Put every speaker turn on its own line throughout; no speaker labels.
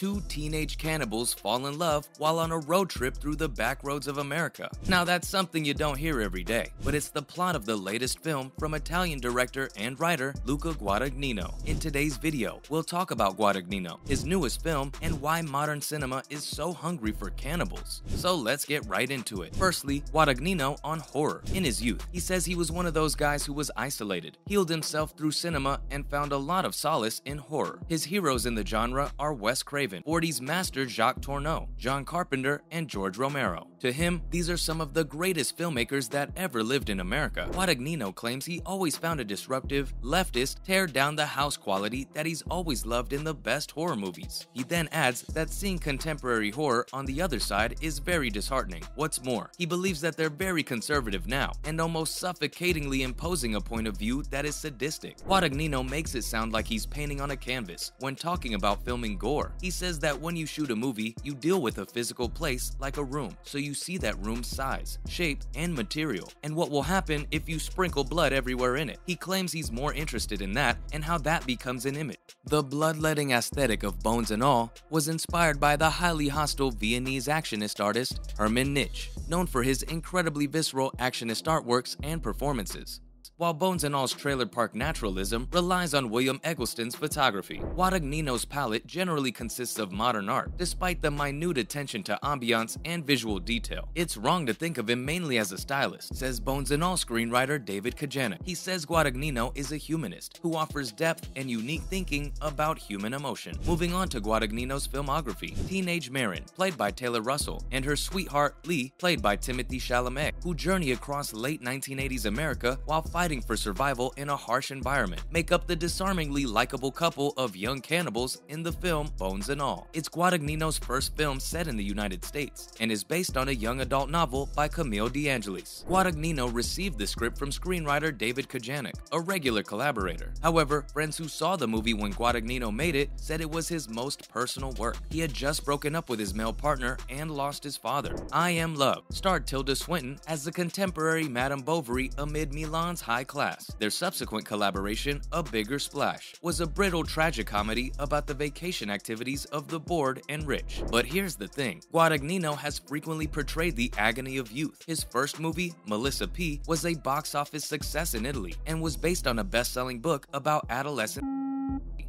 two teenage cannibals fall in love while on a road trip through the back roads of America. Now that's something you don't hear every day, but it's the plot of the latest film from Italian director and writer Luca Guadagnino. In today's video, we'll talk about Guadagnino, his newest film, and why modern cinema is so hungry for cannibals. So let's get right into it. Firstly, Guadagnino on horror. In his youth, he says he was one of those guys who was isolated, healed himself through cinema, and found a lot of solace in horror. His heroes in the genre are Wes Craven, 40s master Jacques Tourneur, John Carpenter, and George Romero. To him, these are some of the greatest filmmakers that ever lived in America. Guadagnino claims he always found a disruptive, leftist, tear-down-the-house quality that he's always loved in the best horror movies. He then adds that seeing contemporary horror on the other side is very disheartening. What's more, he believes that they're very conservative now, and almost suffocatingly imposing a point of view that is sadistic. Guadagnino makes it sound like he's painting on a canvas when talking about filming gore. He says that when you shoot a movie, you deal with a physical place like a room, so you see that room's size, shape, and material, and what will happen if you sprinkle blood everywhere in it. He claims he's more interested in that and how that becomes an image. The bloodletting aesthetic of Bones and All was inspired by the highly hostile Viennese actionist artist Hermann Nitsch, known for his incredibly visceral actionist artworks and performances. While Bones and All's trailer park naturalism relies on William Eggleston's photography, Guadagnino's palette generally consists of modern art, despite the minute attention to ambiance and visual detail. It's wrong to think of him mainly as a stylist, says Bones and All screenwriter David Kajanik. He says Guadagnino is a humanist who offers depth and unique thinking about human emotion. Moving on to Guadagnino's filmography, teenage Marin, played by Taylor Russell, and her sweetheart Lee, played by Timothée Chalamet, who journey across late 1980s America while fighting for survival in a harsh environment, make up the disarmingly likable couple of young cannibals in the film Bones and All. It's Guadagnino's first film set in the United States and is based on a young adult novel by Camille De Angelis. Guadagnino received the script from screenwriter David Kajanik, a regular collaborator. However, friends who saw the movie when Guadagnino made it said it was his most personal work. He had just broken up with his male partner and lost his father. I Am Love starred Tilda Swinton as the contemporary Madame Bovary amid Milan's high class. Their subsequent collaboration, A Bigger Splash, was a brittle tragicomedy about the vacation activities of the bored and rich. But here's the thing, Guadagnino has frequently portrayed the agony of youth. His first movie, Melissa P., was a box office success in Italy and was based on a best-selling book about adolescence.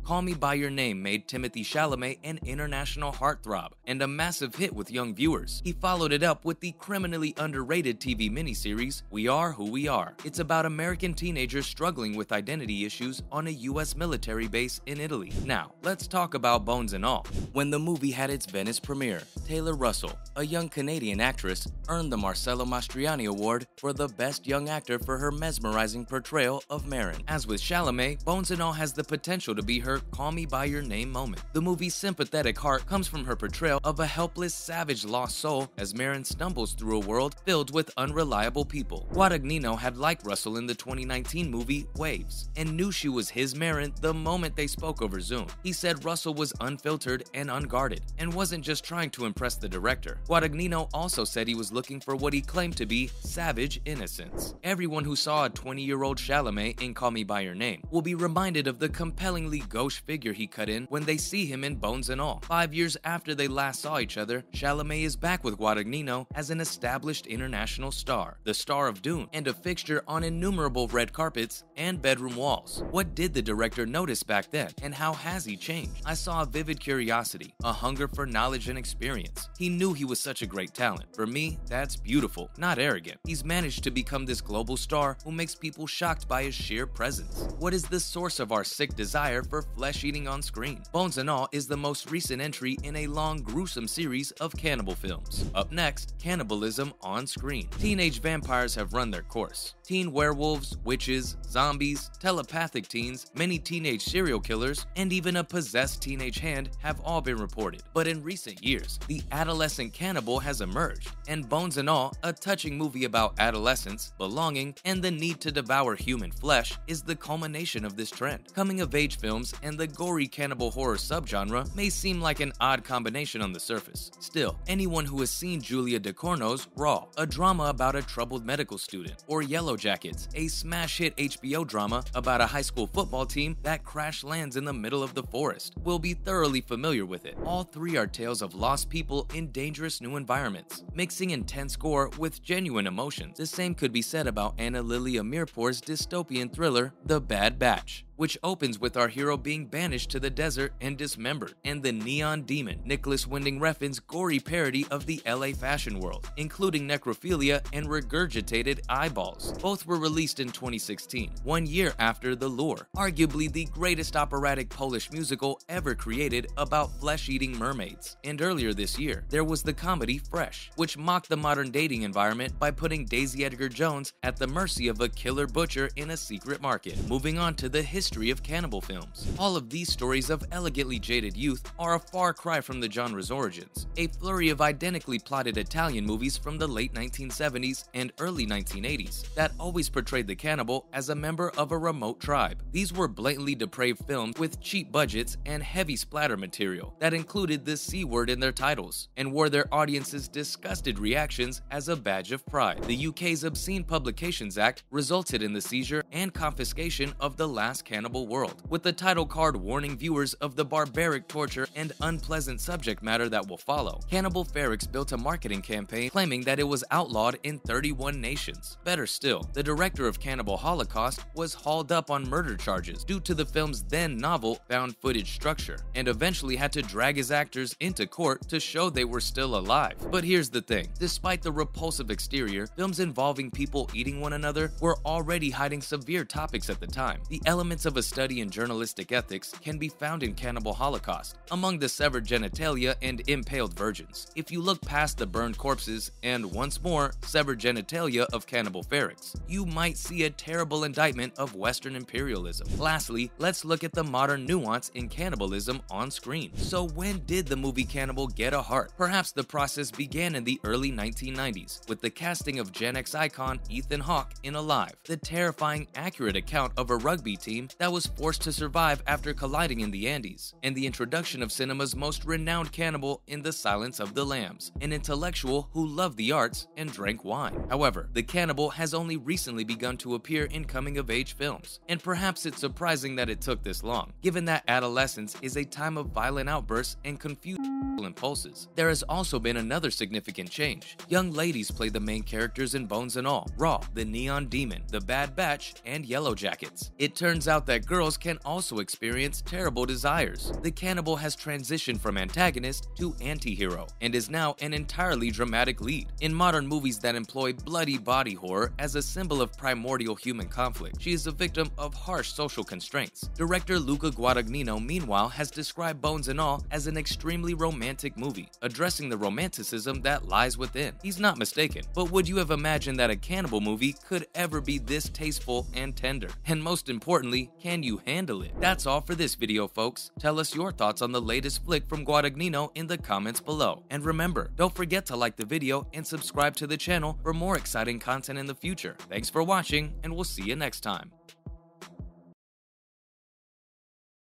Call Me By Your Name made Timothée Chalamet an international heartthrob and a massive hit with young viewers. He followed it up with the criminally underrated TV miniseries We Are Who We Are. It's about American teenagers struggling with identity issues on a US military base in Italy. Now, let's talk about Bones and All. When the movie had its Venice premiere, Taylor Russell, a young Canadian actress, earned the Marcello Mastroianni Award for the Best Young Actor for her mesmerizing portrayal of Marin. As with Chalamet, Bones and All has the potential to be her Call Me By Your Name moment. The movie's sympathetic heart comes from her portrayal of a helpless, savage lost soul as Marin stumbles through a world filled with unreliable people. Guadagnino had liked Russell in the 2019 movie Waves and knew she was his Marin the moment they spoke over Zoom. He said Russell was unfiltered and unguarded and wasn't just trying to impress the director. Guadagnino also said he was looking for what he claimed to be savage innocence. Everyone who saw a 20-year-old Chalamet in Call Me By Your Name will be reminded of the compellingly gauche figure he cut in when they see him in Bones and All. 5 years after they last saw each other, Chalamet is back with Guadagnino as an established international star, the star of Dune, and a fixture on innumerable red carpets and bedroom walls. What did the director notice back then, and how has he changed? I saw a vivid curiosity, a hunger for knowledge and experience. He knew he was such a great talent. For me, that's beautiful, not arrogant. He's managed to become this global star who makes people shocked by his sheer presence. What is the source of our sick desire for flesh-eating on screen? Bones and All is the most recent entry in a long, gruesome series of cannibal films. Up next, cannibalism on screen. Teenage vampires have run their course. Teen werewolves, witches, zombies, telepathic teens, many teenage serial killers, and even a possessed teenage hand have all been reported. But in recent years, the adolescent cannibal has emerged, and Bones and All, a touching movie about adolescence, belonging, and the need to devour human flesh, is the culmination of this trend. Coming-of-age films and the gory cannibal horror subgenre may seem like an odd combination on the surface. Still, anyone who has seen Julia Ducournau's Raw, a drama about a troubled medical student, or Yellowjackets, a smash hit HBO drama about a high school football team that crash lands in the middle of the forest, will be thoroughly familiar with it. All three are tales of lost people in dangerous new environments, mixing intense gore with genuine emotions. The same could be said about Anna Lilia Mirpour's dystopian thriller, The Bad Batch, which opens with our hero being banished to the desert and dismembered, and The Neon Demon, Nicholas Winding Refn's gory parody of the LA fashion world, including necrophilia and regurgitated eyeballs. Both were released in 2016, 1 year after The Lure, arguably the greatest operatic Polish musical ever created about flesh-eating mermaids. And earlier this year, there was the comedy Fresh, which mocked the modern dating environment by putting Daisy Edgar Jones at the mercy of a killer butcher in a secret market. Moving on to the history of cannibal films. All of these stories of elegantly jaded youth are a far cry from the genre's origins, a flurry of identically plotted Italian movies from the late 1970s and early 1980s that always portrayed the cannibal as a member of a remote tribe. These were blatantly depraved films with cheap budgets and heavy splatter material that included the C word in their titles and wore their audience's disgusted reactions as a badge of pride. The UK's Obscene Publications Act resulted in the seizure and confiscation of The Last Cannibal World, with the title card warning viewers of the barbaric torture and unpleasant subject matter that will follow. Cannibal Ferox built a marketing campaign claiming that it was outlawed in 31 nations. Better still, the director of Cannibal Holocaust was hauled up on murder charges due to the film's then novel found footage structure, and eventually had to drag his actors into court to show they were still alive. But here's the thing, despite the repulsive exterior, films involving people eating one another were already hiding severe topics at the time. The elements of a study in journalistic ethics can be found in Cannibal Holocaust, among the severed genitalia and impaled virgins. If you look past the burned corpses and, once more, severed genitalia of Cannibal Ferox, you might see a terrible indictment of Western imperialism. Lastly, let's look at the modern nuance in cannibalism on screen. So when did the movie Cannibal get a heart? Perhaps the process began in the early 1990s, with the casting of Gen X icon Ethan Hawke in Alive, the terrifying, accurate account of a rugby team that was forced to survive after colliding in the Andes, and the introduction of cinema's most renowned cannibal in The Silence of the Lambs, an intellectual who loved the arts and drank wine. However, the cannibal has only recently begun to appear in coming-of-age films, and perhaps it's surprising that it took this long, given that adolescence is a time of violent outbursts and confused impulses. There has also been another significant change. Young ladies play the main characters in Bones and All, Raw, The Neon Demon, The Bad Batch, and Yellowjackets. It turns out that girls can also experience terrible desires. The cannibal has transitioned from antagonist to anti-hero, and is now an entirely dramatic lead. In modern movies that employ bloody body horror as a symbol of primordial human conflict, she is a victim of harsh social constraints. Director Luca Guadagnino, meanwhile, has described Bones and All as an extremely romantic movie, addressing the romanticism that lies within. He's not mistaken, but would you have imagined that a cannibal movie could ever be this tasteful and tender? And most importantly, can you handle it? That's all for this video, folks. Tell us your thoughts on the latest flick from Guadagnino in the comments below. And remember, don't forget to like the video and subscribe to the channel for more exciting content in the future. Thanks for watching, and we'll see you next time.